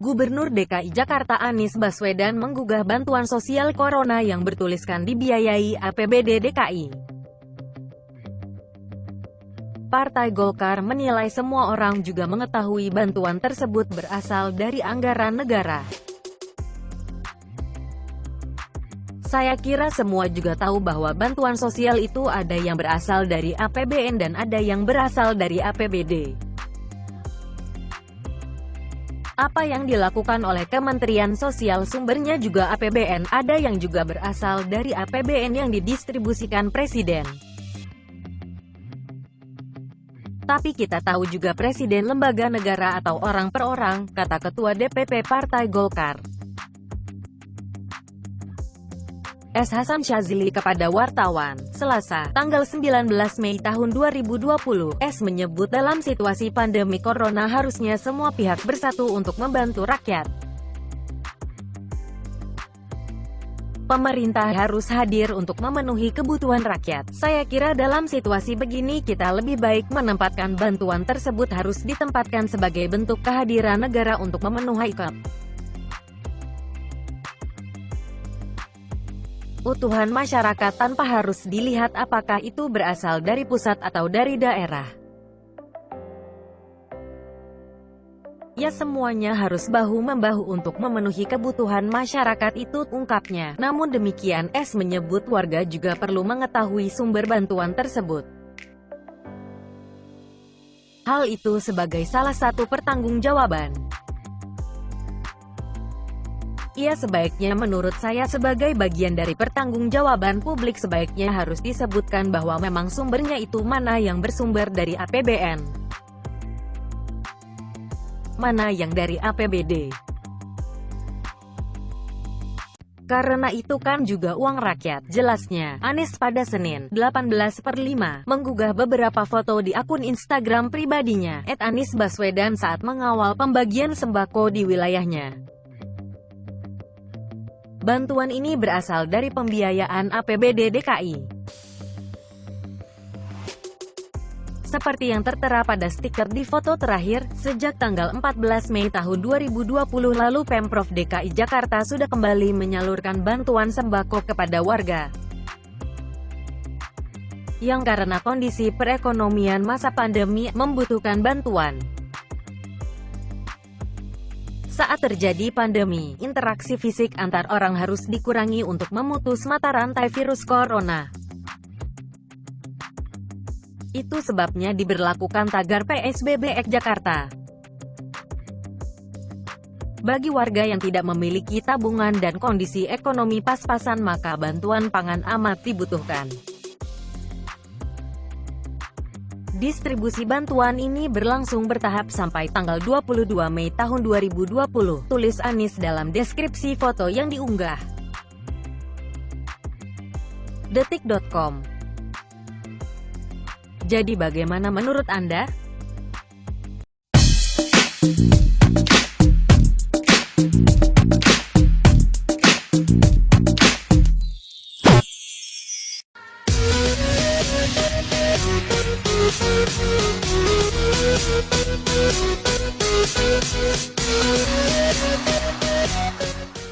Gubernur DKI Jakarta Anies Baswedan menggugah bantuan sosial corona yang bertuliskan dibiayai APBD DKI. Partai Golkar menilai semua orang juga mengetahui bantuan tersebut berasal dari anggaran negara. Saya kira semua juga tahu bahwa bantuan sosial itu ada yang berasal dari APBN dan ada yang berasal dari APBD. Apa yang dilakukan oleh Kementerian Sosial sumbernya juga APBN, ada yang juga berasal dari APBN yang didistribusikan Presiden. Tapi kita tahu juga Presiden lembaga negara atau orang per orang, kata Ketua DPP Partai Golkar S. Hasan Syazili kepada wartawan, Selasa, tanggal 19 Mei tahun 2020, S. menyebut dalam situasi pandemi corona harusnya semua pihak bersatu untuk membantu rakyat. Pemerintah harus hadir untuk memenuhi kebutuhan rakyat. Saya kira dalam situasi begini kita lebih baik menempatkan bantuan tersebut harus ditempatkan sebagai bentuk kehadiran negara untuk memenuhi kebutuhan masyarakat tanpa harus dilihat apakah itu berasal dari pusat atau dari daerah. Ya, semuanya harus bahu-membahu untuk memenuhi kebutuhan masyarakat itu, ungkapnya. Namun demikian, S. menyebut warga juga perlu mengetahui sumber bantuan tersebut. Hal itu sebagai salah satu pertanggungjawaban. Ia sebaiknya menurut saya sebagai bagian dari pertanggungjawaban publik sebaiknya harus disebutkan bahwa memang sumbernya itu mana yang bersumber dari APBN, mana yang dari APBD. Karena itu kan juga uang rakyat, jelasnya. Anies pada Senin, 18/5, menggugah beberapa foto di akun Instagram pribadinya, @AniesBaswedan saat mengawal pembagian sembako di wilayahnya. Bantuan ini berasal dari pembiayaan APBD DKI. Seperti yang tertera pada stiker di foto terakhir, sejak tanggal 14 Mei tahun 2020 lalu Pemprov DKI Jakarta sudah kembali menyalurkan bantuan sembako kepada warga yang karena kondisi perekonomian masa pandemi membutuhkan bantuan. Saat terjadi pandemi, interaksi fisik antar orang harus dikurangi untuk memutus mata rantai virus corona. Itu sebabnya diberlakukan tagar PSBB Jakarta. Bagi warga yang tidak memiliki tabungan dan kondisi ekonomi pas-pasan maka bantuan pangan amat dibutuhkan. Distribusi bantuan ini berlangsung bertahap sampai tanggal 22 Mei tahun 2020, tulis Anies dalam deskripsi foto yang diunggah. Detik.com. Jadi bagaimana menurut Anda?